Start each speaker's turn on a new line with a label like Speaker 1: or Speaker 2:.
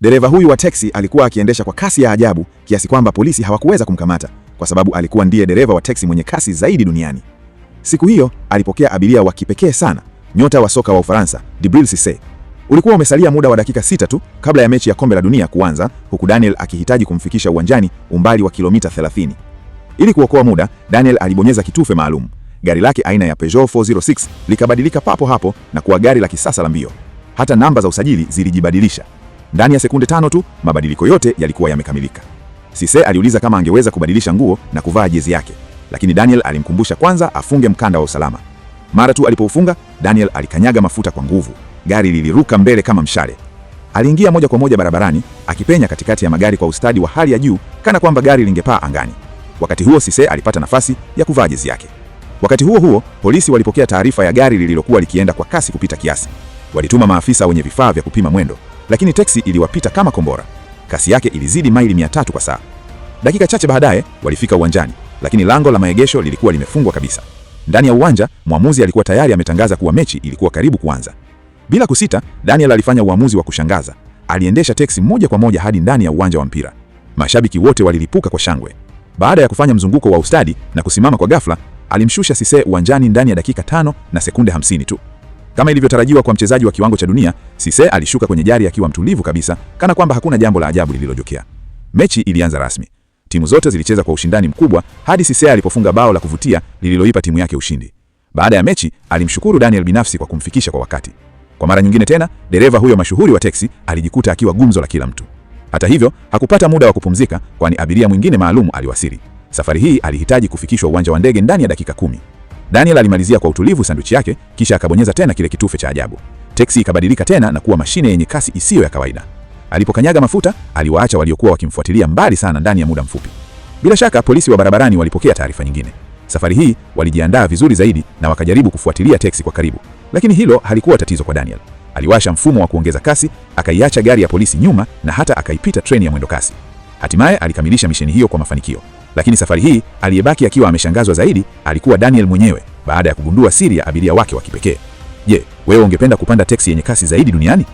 Speaker 1: Dereva huyu wa teksi alikuwa akiendesha kwa kasi ya ajabu kiasi kwamba polisi hawakuweza kumkamata kwa sababu alikuwa ndiye dereva wa teksi mwenye kasi zaidi duniani. Siku hiyo alipokea abiria wa kipekee sana, nyota wa soka wa Ufaransa, Djibril Cissé. Ulikuwa umesalia muda wa dakika 6 tu kabla ya mechi ya kombe la dunia kuanza, huku Daniel akihitaji kumfikisha uwanjani umbali wa kilomita 30. Ili kuokoa muda, Daniel alibonyeza kitufe maalum. Gari lake aina ya Peugeot 406 likabadilika papo hapo na kuwa gari la kisasa la mbio. Hata namba za usajili zilijibadilisha. Ndani ya sekunde 5 tu, mabadiliko yote yalikuwa yamekamilika. Cissé aliuliza kama angeweza kubadilisha nguo na kuvaa jezi yake, lakini Daniel alimkumbusha kwanza afunge mkanda wa usalama. Mara tu alipoufunga, Daniel alikanyaga mafuta kwa nguvu. Gari liliruka mbele kama mshale. Aliingia moja kwa moja barabarani, akipenya katikati ya magari kwa ustadi wa hali ya juu, kana kwamba gari lingepaa angani. Wakati huo Cissé alipata nafasi ya kuvaa jezi yake. Wakati huo huo, polisi walipokea taarifa ya gari lililokuwa likienda kwa kasi kupita kiasi. Walituma maafisa wenye vifaa vya kupima mwendo, lakini teksi iliwapita kama kombora. Kasi yake ilizidi maili 300 kwa saa. Dakika chache baadaye walifika uwanjani, lakini lango la maegesho lilikuwa limefungwa kabisa. Ndani ya uwanja, mwamuzi alikuwa tayari ametangaza kuwa mechi ilikuwa karibu kuanza. Bila kusita, Daniel alifanya uamuzi wa kushangaza. Aliendesha teksi moja kwa moja hadi ndani ya uwanja wa mpira. Mashabiki wote walilipuka kwa shangwe. Baada ya kufanya mzunguko wa ustadi na kusimama kwa ghafla, alimshusha Cissé uwanjani ndani ya dakika 5 na sekunde 50 tu. Kama ilivyotarajiwa kwa mchezaji wa kiwango cha dunia, Cissé alishuka kwenye gari akiwa mtulivu kabisa, kana kwamba hakuna jambo la ajabu lililotokea. Mechi ilianza rasmi. Timu zote zilicheza kwa ushindani mkubwa hadi Cissé alipofunga bao la kuvutia lililoipa timu yake ushindi. Baada ya mechi, alimshukuru Daniel binafsi kwa kumfikisha kwa wakati. Kwa mara nyingine tena, dereva huyo mashuhuri wa teksi alijikuta akiwa gumzo la kila mtu. Hata hivyo, hakupata muda wa kupumzika, kwani abiria mwingine maalum aliwasili. Safari hii alihitaji kufikishwa uwanja wa ndege ndani ya dakika 10. Daniel alimalizia kwa utulivu sandwichi yake, kisha akabonyeza tena kile kitufe cha ajabu. Teksi ikabadilika tena na kuwa mashine yenye kasi isiyo ya kawaida. Alipokanyaga mafuta, aliwaacha waliokuwa wakimfuatilia mbali sana ndani ya muda mfupi. Bila shaka polisi wa barabarani walipokea taarifa nyingine. Safari hii walijiandaa vizuri zaidi na wakajaribu kufuatilia teksi kwa karibu. Lakini hilo halikuwa tatizo kwa Daniel. Aliwasha mfumo wa kuongeza kasi, akaiacha gari ya polisi nyuma na hata akaipita treni ya mwendo kasi. Hatimaye alikamilisha misheni hiyo kwa mafanikio. Lakini safari hii aliyebaki akiwa ameshangazwa zaidi alikuwa Daniel mwenyewe baada ya kugundua siri ya abiria wake wa kipekee. Je, wewe ungependa kupanda teksi yenye kasi zaidi duniani?